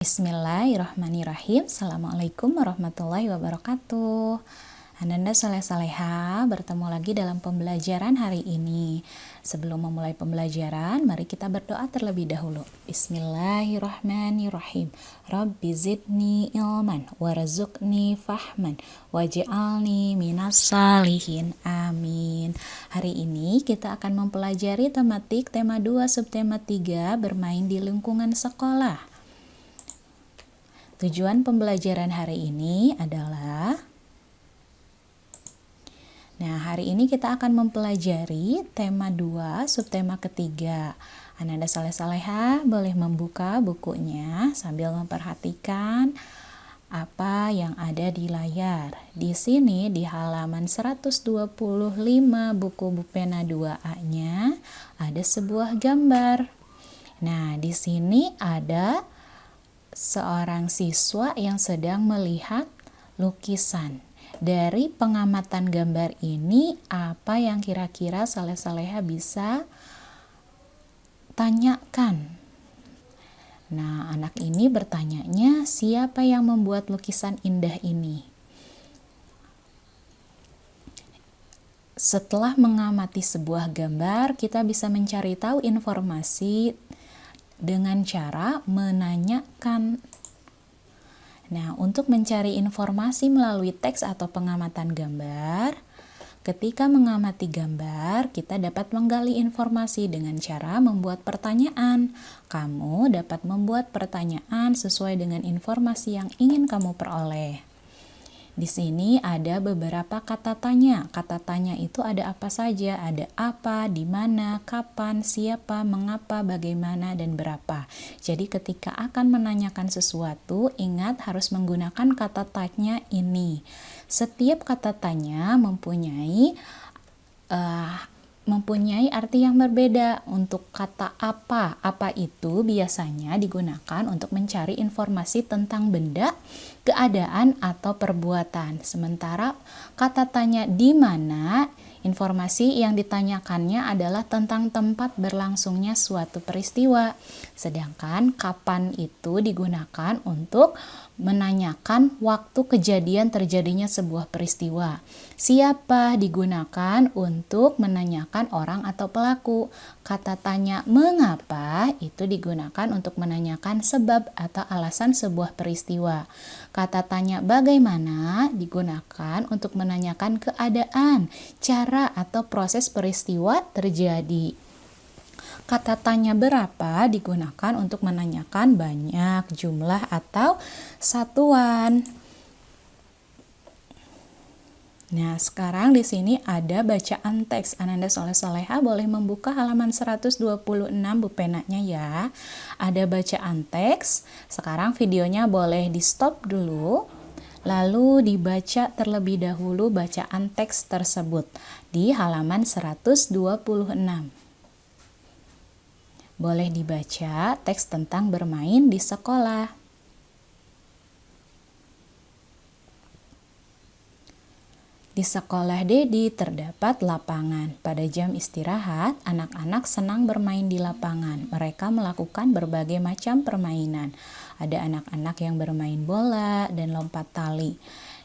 Bismillahirrahmanirrahim. Assalamualaikum warahmatullahi wabarakatuh. Ananda Saleh-Saleha, bertemu lagi dalam pembelajaran hari ini. Sebelum memulai pembelajaran, mari kita berdoa terlebih dahulu. Bismillahirrahmanirrahim. Rabbi zidni ilman, warzuqni fahman, waj'alni minas salihin. Amin. Hari ini kita akan mempelajari tematik tema 2 subtema 3 bermain di lingkungan sekolah. Tujuan pembelajaran hari ini adalah hari ini kita akan mempelajari tema 2 subtema ketiga. Ananda Saleh-Saleha boleh membuka bukunya sambil memperhatikan apa yang ada di layar. Di sini di halaman 125 buku Bupena 2A-nya ada sebuah gambar. Nah, di sini ada seorang siswa yang sedang melihat lukisan. Dari pengamatan gambar ini, apa yang kira-kira Saleh-Saleha bisa tanyakan? Nah, anak ini bertanyanya, siapa yang membuat lukisan indah ini? Setelah mengamati sebuah gambar, kita bisa mencari tahu informasi dengan cara menanyakan. Nah, untuk mencari informasi melalui teks atau pengamatan gambar, ketika mengamati gambar, kita dapat menggali informasi dengan cara membuat pertanyaan. Kamu dapat membuat pertanyaan sesuai dengan informasi yang ingin kamu peroleh. Di sini ada beberapa kata tanya. Kata tanya itu ada apa saja? Ada apa, di mana, kapan, siapa, mengapa, bagaimana, dan berapa. Jadi ketika akan menanyakan sesuatu, ingat harus menggunakan kata tanya ini. Setiap kata tanya mempunyai arti yang berbeda. Untuk kata apa itu biasanya digunakan untuk mencari informasi tentang benda, keadaan, atau perbuatan. Sementara kata tanya di mana, informasi yang ditanyakannya adalah tentang tempat berlangsungnya suatu peristiwa. Sedangkan kapan itu digunakan untuk menanyakan waktu kejadian terjadinya sebuah peristiwa. Siapa digunakan untuk menanyakan orang atau pelaku. Kata tanya mengapa itu digunakan untuk menanyakan sebab atau alasan sebuah peristiwa. Kata tanya bagaimana digunakan untuk menanyakan keadaan, cara atau proses peristiwa terjadi. Kata tanya berapa digunakan untuk menanyakan banyak, jumlah, atau satuan. Nah, sekarang di sini ada bacaan teks. Ananda Saleh-Saleha boleh membuka halaman 126 bupenanya ya. Ada bacaan teks. Sekarang videonya boleh di stop dulu. Lalu dibaca terlebih dahulu bacaan teks tersebut di halaman 126. Boleh dibaca teks tentang bermain di sekolah. Di sekolah Dedi terdapat lapangan. Pada jam istirahat, anak-anak senang bermain di lapangan. Mereka melakukan berbagai macam permainan. Ada anak-anak yang bermain bola dan lompat tali.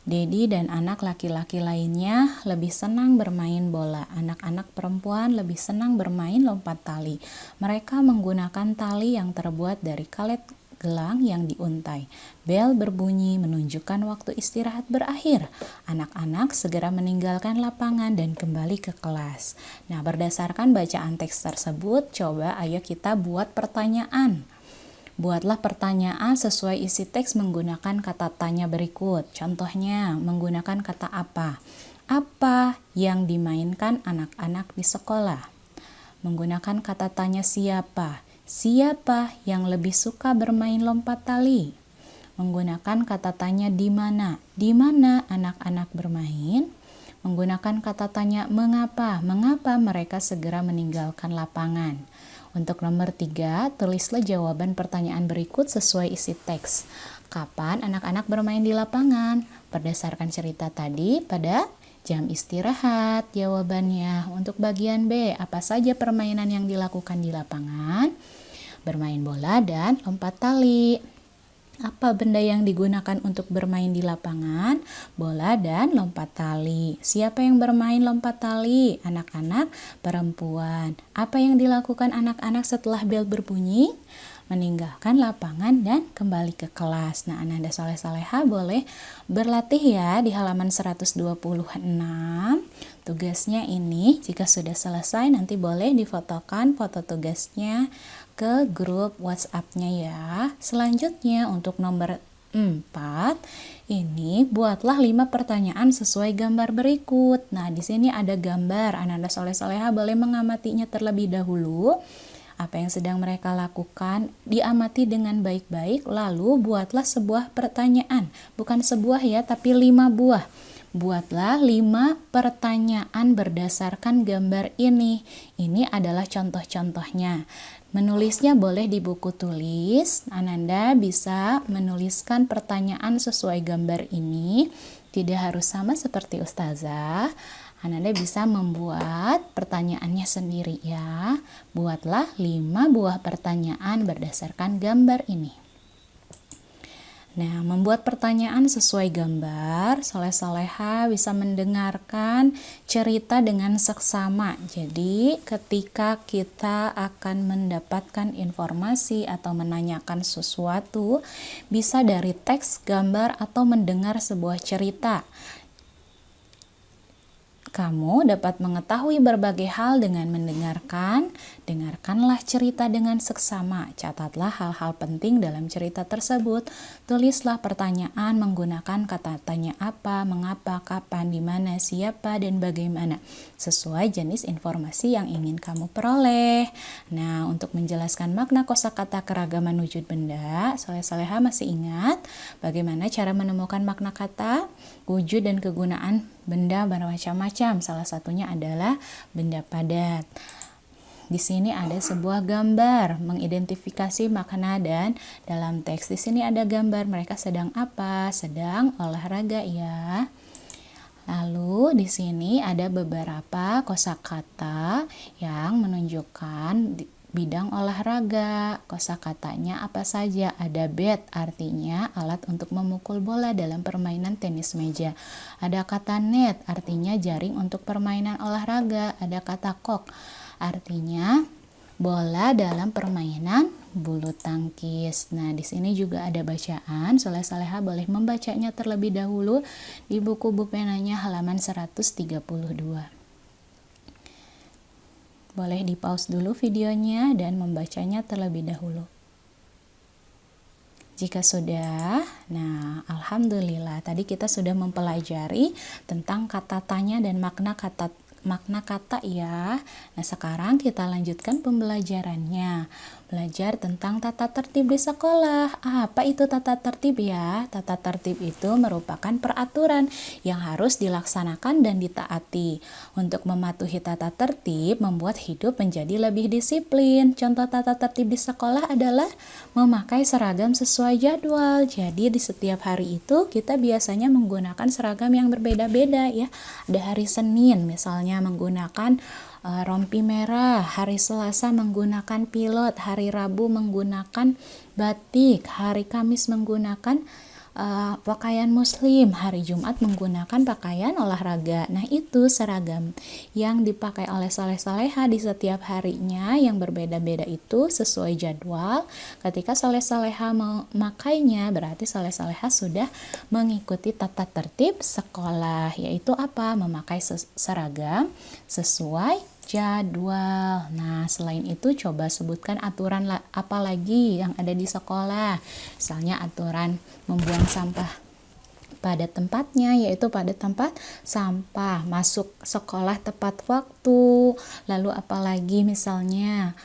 Dedi dan anak laki-laki lainnya lebih senang bermain bola. Anak-anak perempuan lebih senang bermain lompat tali. Mereka menggunakan tali yang terbuat dari karet gelang yang diuntai. Bel berbunyi menunjukkan waktu istirahat berakhir. Anak-anak segera meninggalkan lapangan dan kembali ke kelas. Nah, berdasarkan bacaan teks tersebut, coba ayo kita buat pertanyaan. Buatlah pertanyaan sesuai isi teks menggunakan kata tanya berikut. Contohnya, menggunakan kata apa? Apa yang dimainkan anak-anak di sekolah? Menggunakan kata tanya siapa? Siapa yang lebih suka bermain lompat tali? Menggunakan kata tanya di mana? Di mana anak-anak bermain? Menggunakan kata tanya mengapa? Mengapa mereka segera meninggalkan lapangan? Untuk nomor 3, tulislah jawaban pertanyaan berikut sesuai isi teks. Kapan anak-anak bermain di lapangan? Berdasarkan cerita tadi, pada jam istirahat. Jawabannya untuk bagian B, apa saja permainan yang dilakukan di lapangan? Bermain bola dan lompat tali. Apa benda yang digunakan untuk bermain di lapangan? Bola dan lompat tali. Siapa yang bermain lompat tali? Anak-anak perempuan. Apa yang dilakukan anak-anak setelah bel berbunyi? Meninggalkan lapangan dan kembali ke kelas. Nah, Ananda Soleh Soleha boleh berlatih ya di halaman 126. Tugasnya ini jika sudah selesai nanti boleh difotokan foto tugasnya ke grup WhatsApp-nya ya. Selanjutnya untuk nomor 4, ini buatlah 5 pertanyaan sesuai gambar berikut. Nah, di sini ada gambar. Ananda Soleh Soleha boleh mengamatinya terlebih dahulu. Apa yang sedang mereka lakukan, diamati dengan baik-baik, lalu buatlah sebuah pertanyaan. Bukan sebuah ya, tapi 5 buah. Buatlah 5 pertanyaan berdasarkan gambar ini. Ini adalah contoh-contohnya. Menulisnya boleh di buku tulis. Ananda bisa menuliskan pertanyaan sesuai gambar ini. Tidak harus sama seperti Ustazah. Ananda bisa membuat pertanyaannya sendiri ya. Buatlah 5 buah pertanyaan berdasarkan gambar ini. Nah, membuat pertanyaan sesuai gambar, Soleh Soleha bisa mendengarkan cerita dengan seksama. Jadi, ketika kita akan mendapatkan informasi atau menanyakan sesuatu, bisa dari teks, gambar, atau mendengar sebuah cerita. Kamu dapat mengetahui berbagai hal dengan mendengarkan. Dengarkanlah cerita dengan seksama. Catatlah hal-hal penting dalam cerita tersebut. Tulislah pertanyaan menggunakan kata tanya apa, mengapa, kapan, di mana, siapa, dan bagaimana. Sesuai jenis informasi yang ingin kamu peroleh. Nah, untuk menjelaskan makna kosakata keragaman wujud benda, Soleh Soleha masih ingat bagaimana cara menemukan makna kata, wujud, dan kegunaan benda bermacam-macam. Salah satunya adalah benda padat. Di sini ada sebuah gambar mengidentifikasi makna, dan dalam teks di sini ada gambar mereka sedang apa? Sedang olahraga ya. Lalu di sini ada beberapa kosakata yang menunjukkan bidang olahraga. Kosakatanya apa saja? Ada bat, artinya alat untuk memukul bola dalam permainan tenis meja. Ada kata net, artinya jaring untuk permainan olahraga. Ada kata kok, artinya bola dalam permainan bulu tangkis. Nah, di sini juga ada bacaan. Soleh Soleha boleh membacanya terlebih dahulu di buku penanya halaman 132. Boleh di pause dulu videonya dan membacanya terlebih dahulu. Jika sudah, nah alhamdulillah tadi kita sudah mempelajari tentang kata tanya dan makna kata ya. Nah, sekarang kita lanjutkan pembelajarannya. Belajar tentang tata tertib di sekolah. Apa itu tata tertib ya? Tata tertib itu merupakan peraturan yang harus dilaksanakan dan ditaati. Untuk mematuhi tata tertib membuat hidup menjadi lebih disiplin. Contoh tata tertib di sekolah adalah memakai seragam sesuai jadwal. Jadi di setiap hari itu kita biasanya menggunakan seragam yang berbeda-beda ya. Ada hari Senin misalnya menggunakan rompi merah, hari Selasa menggunakan pilot, hari Rabu menggunakan batik, hari Kamis menggunakan pakaian muslim, hari Jumat menggunakan pakaian olahraga. Nah, itu seragam yang dipakai oleh Soleh Soleha di setiap harinya yang berbeda-beda itu sesuai jadwal. Ketika Soleh Soleha memakainya, berarti Soleh Soleha sudah mengikuti tata tertib sekolah, yaitu apa? Memakai seragam sesuai jadwal. Nah, selain itu coba sebutkan aturan apa lagi yang ada di sekolah. Misalnya aturan membuang sampah pada tempatnya, yaitu pada tempat sampah, masuk sekolah tepat waktu. Lalu apalagi misalnya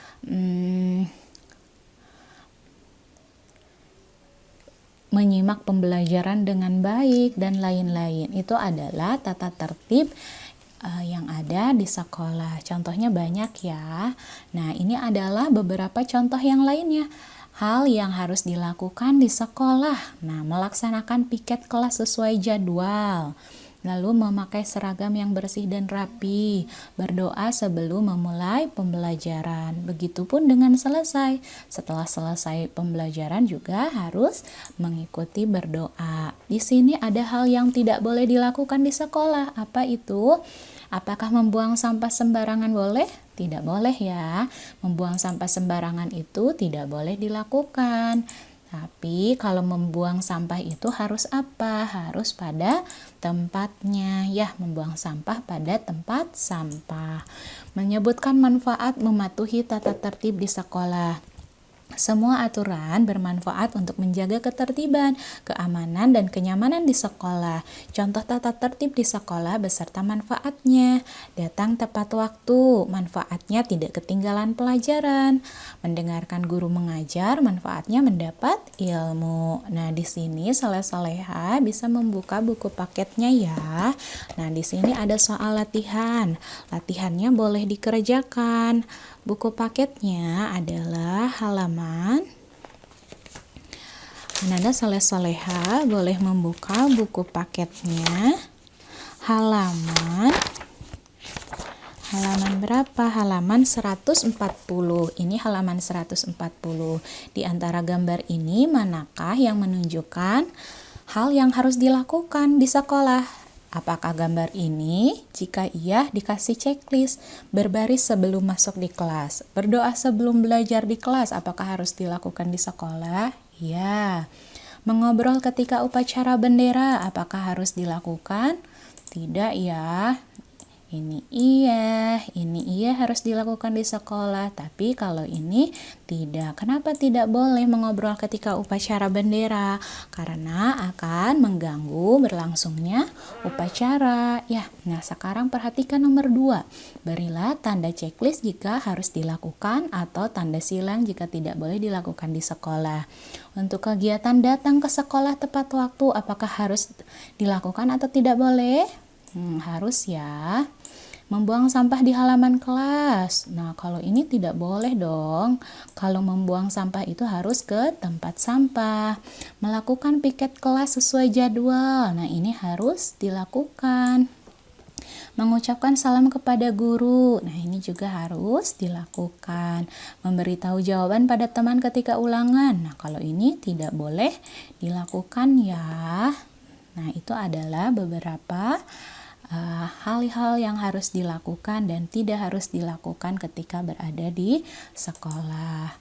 menyimak pembelajaran dengan baik dan lain-lain. Itu adalah tata tertib yang ada di sekolah. Contohnya banyak ya. Nah, ini adalah beberapa contoh yang lainnya. Hal yang harus dilakukan di sekolah. Nah, melaksanakan piket kelas sesuai jadwal. Lalu memakai seragam yang bersih dan rapi. Berdoa sebelum memulai pembelajaran. Begitupun dengan selesai. Setelah selesai pembelajaran juga harus mengikuti berdoa. Di sini ada hal yang tidak boleh dilakukan di sekolah. Apa itu? Apakah membuang sampah sembarangan boleh? Tidak boleh ya. Membuang sampah sembarangan itu tidak boleh dilakukan. Tapi kalau membuang sampah itu harus apa? Harus pada tempatnya. Ya, membuang sampah pada tempat sampah. Menyebutkan manfaat mematuhi tata tertib di sekolah. Semua aturan bermanfaat untuk menjaga ketertiban, keamanan, dan kenyamanan di sekolah. Contoh tata tertib di sekolah beserta manfaatnya. Datang tepat waktu, manfaatnya tidak ketinggalan pelajaran. Mendengarkan guru mengajar, manfaatnya mendapat ilmu. Nah, di sini Saleh-Saleha bisa membuka buku paketnya ya. Nah, di sini ada soal latihan. Latihannya boleh dikerjakan. Buku paketnya adalah halaman. Ananda Saleh-Saleha boleh membuka buku paketnya. Halaman berapa? Halaman 140. Ini halaman 140. Di antara gambar ini manakah yang menunjukkan hal yang harus dilakukan di sekolah? Apakah gambar ini? Jika iya, dikasih checklist. Berbaris sebelum masuk di kelas. Berdoa sebelum belajar di kelas. Apakah harus dilakukan di sekolah? Ya. Mengobrol ketika upacara bendera. Apakah harus dilakukan? Tidak ya. Ini iya harus dilakukan di sekolah, tapi kalau ini tidak. Kenapa tidak boleh mengobrol ketika upacara bendera? Karena akan mengganggu berlangsungnya upacara. Ya, nah sekarang perhatikan nomor 2. Berilah tanda checklist jika harus dilakukan atau tanda silang jika tidak boleh dilakukan di sekolah. Untuk kegiatan datang ke sekolah tepat waktu, apakah harus dilakukan atau tidak boleh? Harus ya. Membuang sampah di halaman kelas. Nah, kalau ini tidak boleh dong. Kalau membuang sampah itu harus ke tempat sampah. Melakukan piket kelas sesuai jadwal. Nah, ini harus dilakukan. Mengucapkan salam kepada guru. Nah, ini juga harus dilakukan. Memberitahu jawaban pada teman ketika ulangan. Nah, kalau ini tidak boleh dilakukan ya. Nah, itu adalah beberapa hal-hal yang harus dilakukan dan tidak harus dilakukan ketika berada di sekolah.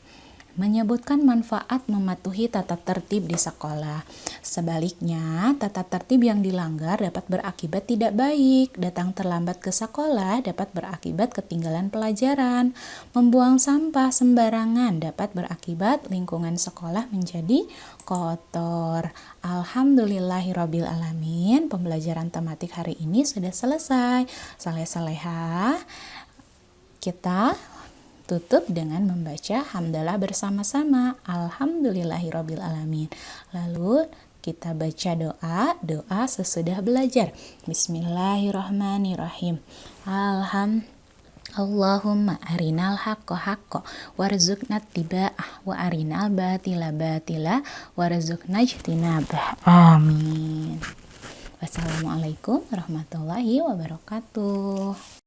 Menyebutkan manfaat mematuhi tata tertib di sekolah. Sebaliknya, tata tertib yang dilanggar dapat berakibat tidak baik. Datang terlambat ke sekolah dapat berakibat ketinggalan pelajaran. Membuang sampah sembarangan dapat berakibat lingkungan sekolah menjadi kotor. Alhamdulillahirabbil alamin. Pembelajaran tematik hari ini sudah selesai. Saleh-Saleha, kita tutup dengan membaca hamdalah bersama-sama. Alhamdulillahirabbil alamin. Lalu kita baca doa sesudah belajar. Bismillahirrahmanirrahim. Allahumma arinal haqqo haqqo warzuqna tiba'ah wa arinal batila batila warzuqna ijtinabah. Amin. Wassalamualaikum warahmatullahi wabarakatuh.